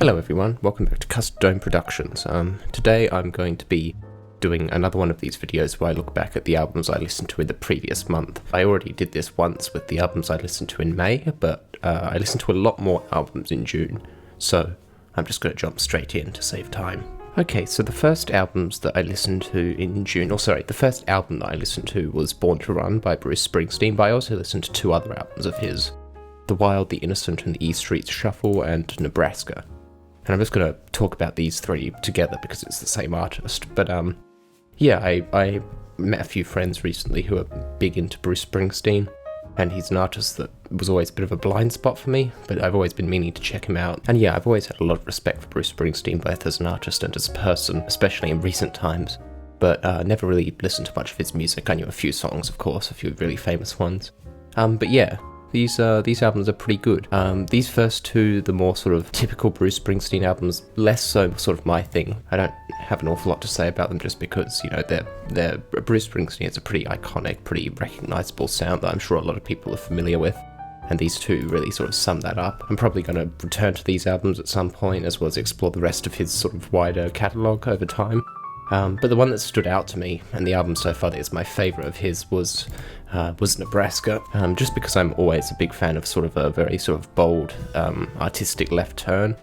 Hello everyone, welcome back to Custom Productions. Today I'm going to be doing another one of these videos where I look back at the albums I listened to in the previous month. I already did this once with the albums I listened to in May, but I listened to a lot more albums in June, so I'm just going to jump straight in to save time. Okay, so the first albums that I listened to in June, the first album that I listened to was Born to Run by Bruce Springsteen, but I also listened to two other albums of his, The Wild, The Innocent and the E Street Shuffle, and Nebraska. And I'm just going to talk about these three together because it's the same artist. But I met a few friends recently who are big into Bruce Springsteen, and he's an artist that was always a bit of a blind spot for me, but I've always been meaning to check him out. And yeah, I've always had a lot of respect for Bruce Springsteen, both as an artist and as a person, especially in recent times, but never really listened to much of his music. I knew a few songs, of course, a few really famous ones. But yeah, these albums are pretty good. These first two, the more sort of typical Bruce Springsteen albums, less so sort of my thing. I don't have an awful lot to say about them just because, you know, they're Bruce Springsteen is a pretty iconic, pretty recognisable sound that I'm sure a lot of people are familiar with. And these two really sort of sum that up. I'm probably going to return to these albums at some point, as well as explore the rest of his sort of wider catalogue over time. But the one that stood out to me, and the album so far that is my favourite of his, was Nebraska, just because I'm always a big fan of sort of a very sort of bold, artistic left turn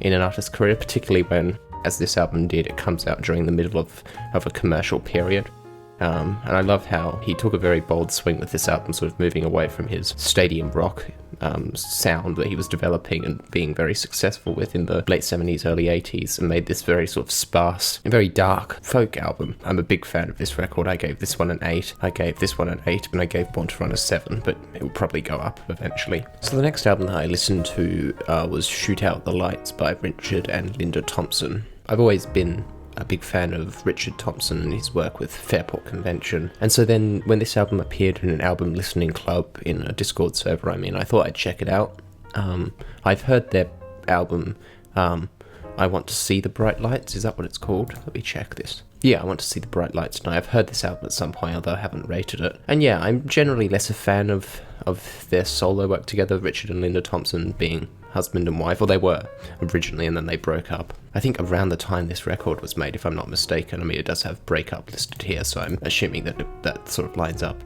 in an artist's career, particularly when, as this album did, it comes out during the middle of a commercial period. And I love how he took a very bold swing with this album, sort of moving away from his stadium rock sound that he was developing and being very successful with in the late 70s, early 80s, and made this very sort of sparse and very dark folk album. I'm a big fan of this record. I gave this one an 8, I gave this one an 8, and I gave Born to Run a 7, but it will probably go up eventually. So the next album that I listened to was Shoot Out the Lights by Richard and Linda Thompson. I've always been a big fan of Richard Thompson and his work with Fairport Convention, and so then when this album appeared in an album listening club in a Discord server I thought I'd check it out. I've heard their album I Want to See the Bright Lights, is that what it's called? Let me check this. Yeah, I Want to See the Bright Lights, and I've heard this album at some point, although I haven't rated it. And yeah, I'm generally less a fan of their solo work together, Richard and Linda Thompson being husband and wife, or they were originally, and then they broke up. I think around the time this record was made, if I'm not mistaken. I mean, it does have breakup listed here, so I'm assuming that sort of lines up.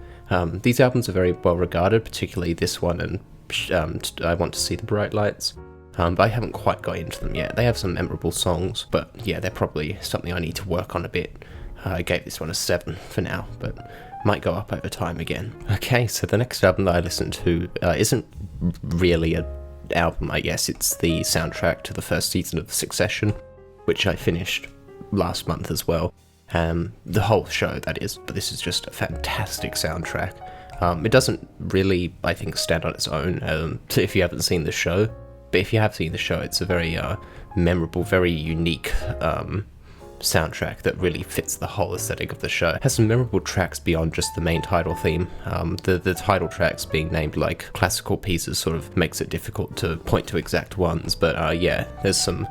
These albums are very well regarded, particularly this one and I Want to See the Bright Lights. But I haven't quite got into them yet. They have some memorable songs, but yeah, they're probably something I need to work on a bit. I gave this one a 7 for now, but might go up over time again. Okay, so the next album that I listened to isn't really an album, I guess. It's the soundtrack to the first season of Succession, which I finished last month as well. The whole show, that is, but this is just a fantastic soundtrack. It doesn't really, I think, stand on its own if you haven't seen the show. But if you have seen the show, it's a very memorable, very unique soundtrack that really fits the whole aesthetic of the show. It has some memorable tracks beyond just the main title theme. The title tracks being named like classical pieces sort of makes it difficult to point to exact ones. But yeah, there's some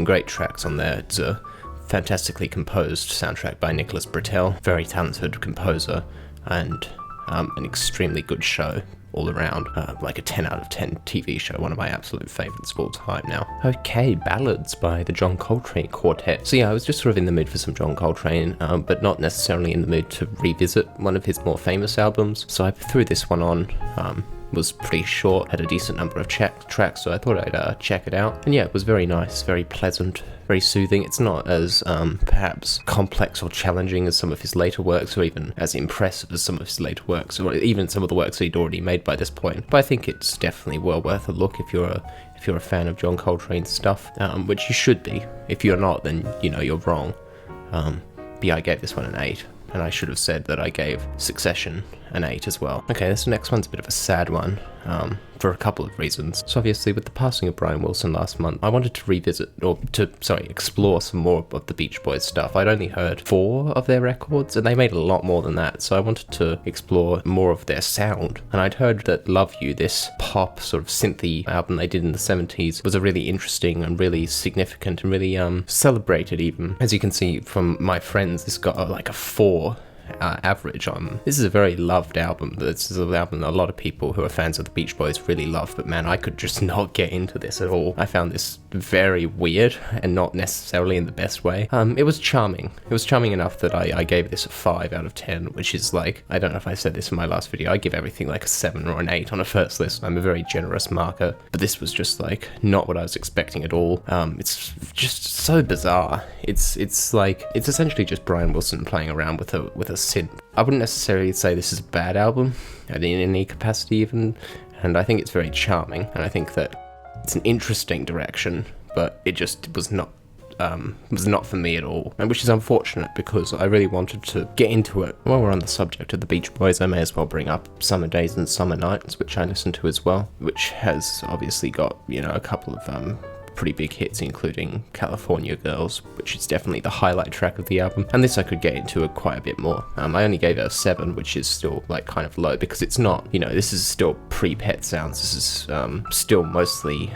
great tracks on there. It's a fantastically composed soundtrack by Nicholas Britell, very talented composer, and an extremely good show all around, like a 10 out of 10 TV show, one of my absolute favourites of all time now. Okay, Ballads by the John Coltrane Quartet. So yeah, I was just sort of in the mood for some John Coltrane, but not necessarily in the mood to revisit one of his more famous albums, so I threw this one on. Was pretty short, had a decent number of tracks, so I thought I'd check it out. And yeah, it was very nice, very pleasant, very soothing. It's not as perhaps complex or challenging as some of his later works, or even as impressive as some of his later works, or even some of the works he'd already made by this point. But I think it's definitely well worth a look if you're a fan of John Coltrane's stuff, which you should be. If you're not, then you know you're wrong. But yeah, I gave this one an 8. And I should have said that I gave Succession an 8 as well. Okay, this next one's a bit of a sad one, for a couple of reasons. So obviously, with the passing of Brian Wilson last month, I wanted to explore some more of the Beach Boys stuff. I'd only heard 4 of their records, and they made a lot more than that, so I wanted to explore more of their sound. And I'd heard that Love You, this pop sort of synthy album they did in the 70s, was a really interesting and really significant and really celebrated even. As you can see from my friends, this got like a 4 average. This is a very loved album. This is an album that a lot of people who are fans of the Beach Boys really love, but man, I could just not get into this at all. I found this very weird, and not necessarily in the best way. It was charming. It was charming enough that I gave this a 5 out of 10, which is like, I don't know if I said this in my last video, I give everything like a 7 or an 8 on a first listen. I'm a very generous marker, but this was just like not what I was expecting at all. It's just so bizarre. It's essentially just Brian Wilson playing around with a synth. I wouldn't necessarily say this is a bad album in any capacity even, and I think it's very charming, and I think that it's an interesting direction, but it just was not for me at all, and which is unfortunate because I really wanted to get into it. While we're on the subject of the Beach Boys, I may as well bring up Summer Days and Summer Nights, which I listen to as well, which has obviously got, you know, a couple of pretty big hits, including California Girls, which is definitely the highlight track of the album, and this I could get into it quite a bit more. I only gave it a 7, which is still like kind of low, because it's not, you know, this is still pre-Pet Sounds. This is still mostly,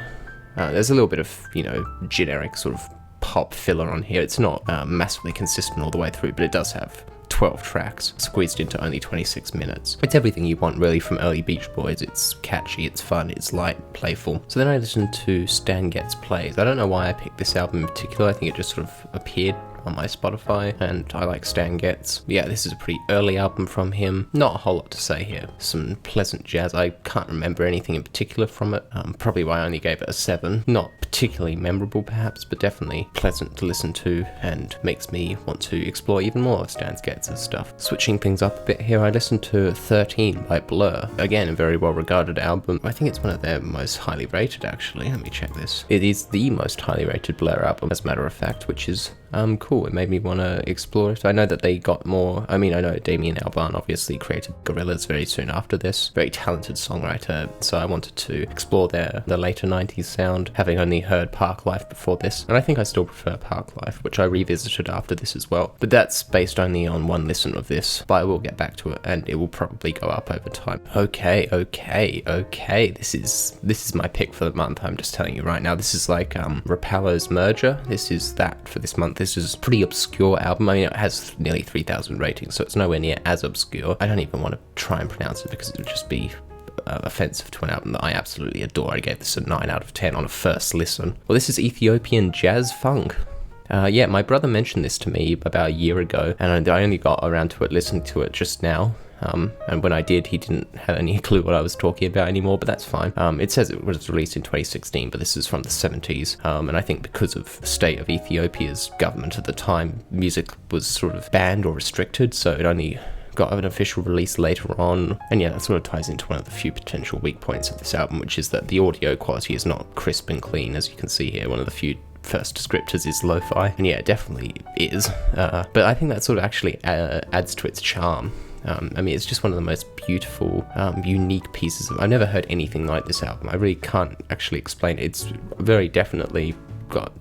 there's a little bit of, you know, generic sort of pop filler on here. It's not massively consistent all the way through, but it does have 12 tracks squeezed into only 26 minutes. It's everything you want really from early Beach Boys. It's catchy, it's fun, it's light, playful. So then I listened to Stan Getz Plays. I don't know why I picked this album in particular. I think it just sort of appeared on my Spotify, and I like Stan Getz. Yeah, this is a pretty early album from him. Not a whole lot to say here. Some pleasant jazz. I can't remember anything in particular from it. Probably why I only gave it a 7. Not particularly memorable perhaps, but definitely pleasant to listen to and makes me want to explore even more of Stan Getz's stuff. Switching things up a bit here, I listened to 13 by Blur. Again, a very well regarded album. I think it's one of their most highly rated actually. Let me check this. It is the most highly rated Blur album, as a matter of fact, which is cool. It made me want to explore it. I know that they got more, I mean, I know Damien Albarn obviously created Gorillaz very soon after this. Very talented songwriter, so I wanted to explore the later 90s sound, having only heard Park Life before this, and I think I still prefer Park Life, which I revisited after this as well. But that's based only on one listen of this, but I will get back to it, and it will probably go up over time. Okay, this is my pick for the month, I'm just telling you right now. This is like Rapallo's Mergia. This is that for this month. This is a pretty obscure album. I mean, it has nearly 3,000 ratings, so it's nowhere near as obscure. I don't even want to try and pronounce it because it would just be offensive to an album that I absolutely adore. I gave this a 9 out of 10 on a first listen. Well, this is Ethiopian jazz funk. Yeah, my brother mentioned this to me about a year ago, and I only got around to it, listening to it just now. And when I did, he didn't have any clue what I was talking about anymore, but that's fine. It says it was released in 2016, but this is from the 70s. And I think because of the state of Ethiopia's government at the time, music was sort of banned or restricted, so it only got an official release later on. And yeah, that sort of ties into one of the few potential weak points of this album, which is that the audio quality is not crisp and clean, as you can see here. One of the few first descriptors is lo-fi, and yeah, it definitely is. But I think that sort of actually adds to its charm. I mean, it's just one of the most beautiful, unique pieces of... I've never heard anything like this album. I really can't actually explain it. It's very definitely got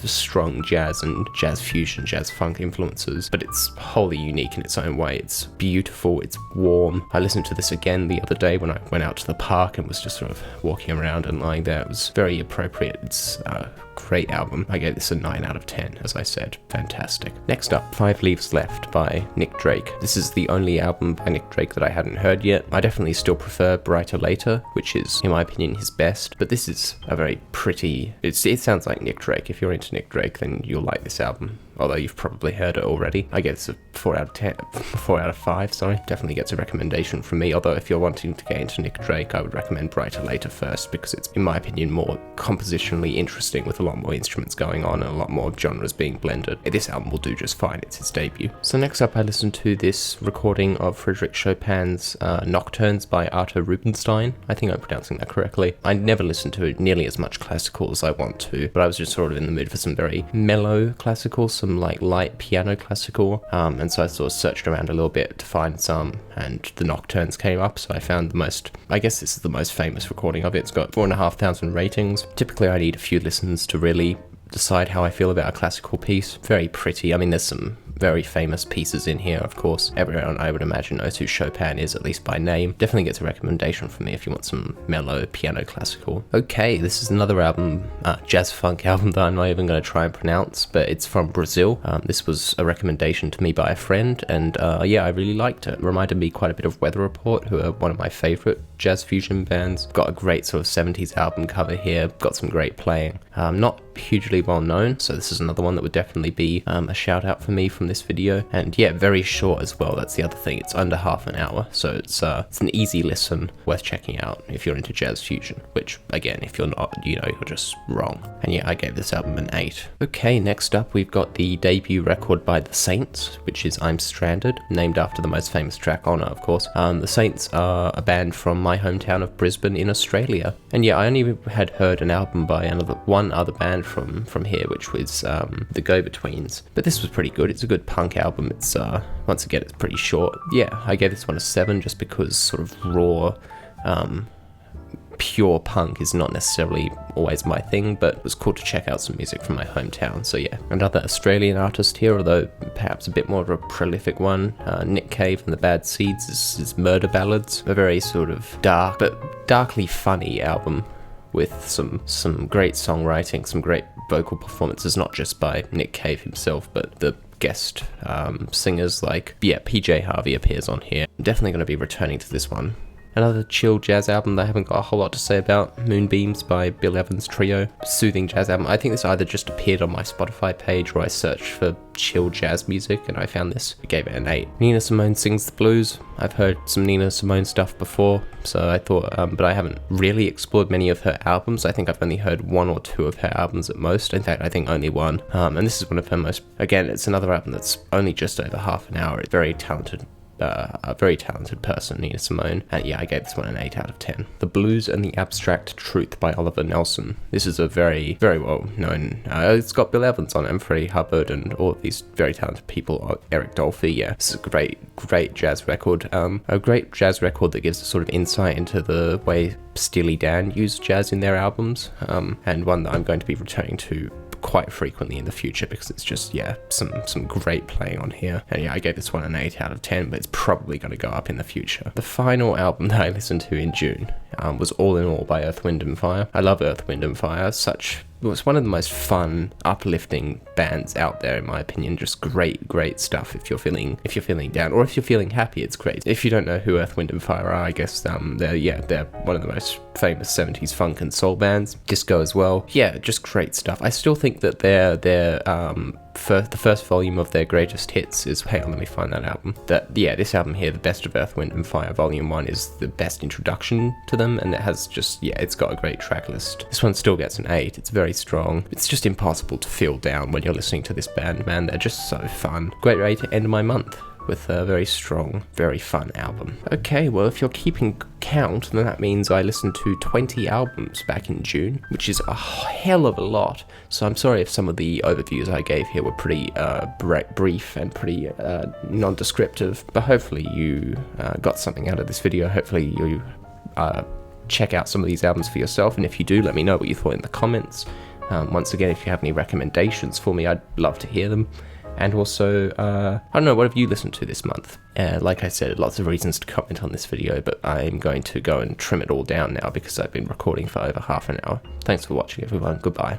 strong jazz and jazz fusion, jazz funk influences, but it's wholly unique in its own way. It's beautiful, it's warm. I listened to this again the other day when I went out to the park and was just sort of walking around and lying there. It was very appropriate. It's a great album. I gave this a 9 out of 10, as I said. Fantastic. Next up, 5 Leaves Left by Nick Drake. This is the only album by Nick Drake that I hadn't heard yet. I definitely still prefer Brighter Later, which is, in my opinion, his best, but this is a very pretty... It sounds like Nick Drake. If you're into Nick Drake, then you'll like this album, although you've probably heard it already. I guess a 4 out of 5, sorry. Definitely gets a recommendation from me, although if you're wanting to get into Nick Drake, I would recommend Brighter Later first, because it's, in my opinion, more compositionally interesting, with a lot more instruments going on and a lot more genres being blended. This album will do just fine. It's his debut. So next up, I listened to this recording of Frederic Chopin's Nocturnes by Artur Rubenstein. I think I'm pronouncing that correctly. I never listen to nearly as much classical as I want to, but I was just sort of in the mood for some very mellow classical, some like light piano classical, and so I sort of searched around a little bit to find some, and the Nocturnes came up, so I found the most, I guess this is the most famous recording of it. It's got 4,500 ratings. Typically I need a few listens to really decide how I feel about a classical piece. Very pretty. I mean, there's some very famous pieces in here, of course. Everyone, I would imagine, knows who Chopin is, at least by name. Definitely gets a recommendation from me if you want some mellow piano classical. Okay, this is another album, jazz funk album that I'm not even going to try and pronounce, but it's from Brazil. This was a recommendation to me by a friend, and yeah, I really liked it. It reminded me quite a bit of Weather Report, who are one of my favorite jazz fusion bands. Got a great sort of 70s album cover here, got some great playing. Not hugely well known, so this is another one that would definitely be a shout out for me from this video. And yeah, very short as well, that's the other thing. It's under half an hour, so it's an easy listen, worth checking out if you're into jazz fusion, which again, if you're not, you know, you're just wrong. And yeah, I gave this album an 8. Okay, next up we've got the debut record by The Saints, which is I'm Stranded, named after the most famous track on it, of course. The Saints are a band from my hometown of Brisbane in Australia. And yeah, I only had heard an album by one other band from here, which was the Go-Betweens. But this was pretty good. It's a good punk album. It's once again, it's pretty short. Yeah, I gave this one a 7 just because sort of raw, pure punk is not necessarily always my thing, but it was cool to check out some music from my hometown. So yeah, another Australian artist here, although perhaps a bit more of a prolific one. Nick Cave and the Bad Seeds is Murder Ballads, a very sort of dark but darkly funny album with some great songwriting, some great vocal performances, not just by Nick Cave himself, but the guest singers like, yeah, PJ Harvey appears on here. I'm definitely going to be returning to this one. Another chill jazz album that I haven't got a whole lot to say about, Moonbeams by Bill Evans Trio. Soothing jazz album. I think this either just appeared on my Spotify page or I searched for chill jazz music and I found this. I gave it an 8. Nina Simone sings the blues. I've heard some Nina Simone stuff before, so I thought, but I haven't really explored many of her albums. I think I've only heard 1 or 2 of her albums at most. In fact, I think only 1. And this is one of her most, again, it's another album that's only just over half an hour. It's very talented. A very talented person, Nina Simone. And yeah, I gave this one an 8 out of 10. The Blues and the Abstract Truth by Oliver Nelson. This is a very, very well known, it's got Bill Evans on it, and Freddie Hubbard, and all of these very talented people, Eric Dolphy. Yeah, this is a great jazz record. A great jazz record that gives a sort of insight into the way Steely Dan used jazz in their albums, and one that I'm going to be returning to quite frequently in the future because it's just, yeah, some great playing on here. And yeah, I gave this one an 8 out of 10, but it's probably going to go up in the future. The final album that I listened to in June was All in All by Earth, Wind and Fire. I love Earth, Wind and Fire. It was one of the most fun, uplifting bands out there, in my opinion. Just great stuff. If you're feeling down, or if you're feeling happy, it's great. If you don't know who Earth, Wind and Fire are, I guess they're one of the most famous 70s funk and soul bands. Disco as well. Yeah, just great stuff. I still think that the first volume of their greatest hits is, hang on, let me find that album. This album here, The Best of Earth, Wind and Fire Volume 1, is the best introduction to them, and it has just, yeah, it's got a great track list. This one still gets an 8. It's very strong. It's just impossible to feel down when you're listening to this band, man. They're just so fun. Great way to end my month with a very strong, very fun album. Okay, well, if you're keeping count, then that means I listened to 20 albums back in June, which is a hell of a lot. So I'm sorry if some of the overviews I gave here were pretty brief and pretty non-descriptive, but hopefully you got something out of this video. Hopefully you check out some of these albums for yourself, and if you do, let me know what you thought in the comments. Once again, if you have any recommendations for me, I'd love to hear them. And also, I don't know, what have you listened to this month? Like I said, lots of reasons to comment on this video, but I'm going to go and trim it all down now because I've been recording for over half an hour. Thanks for watching, everyone. Goodbye.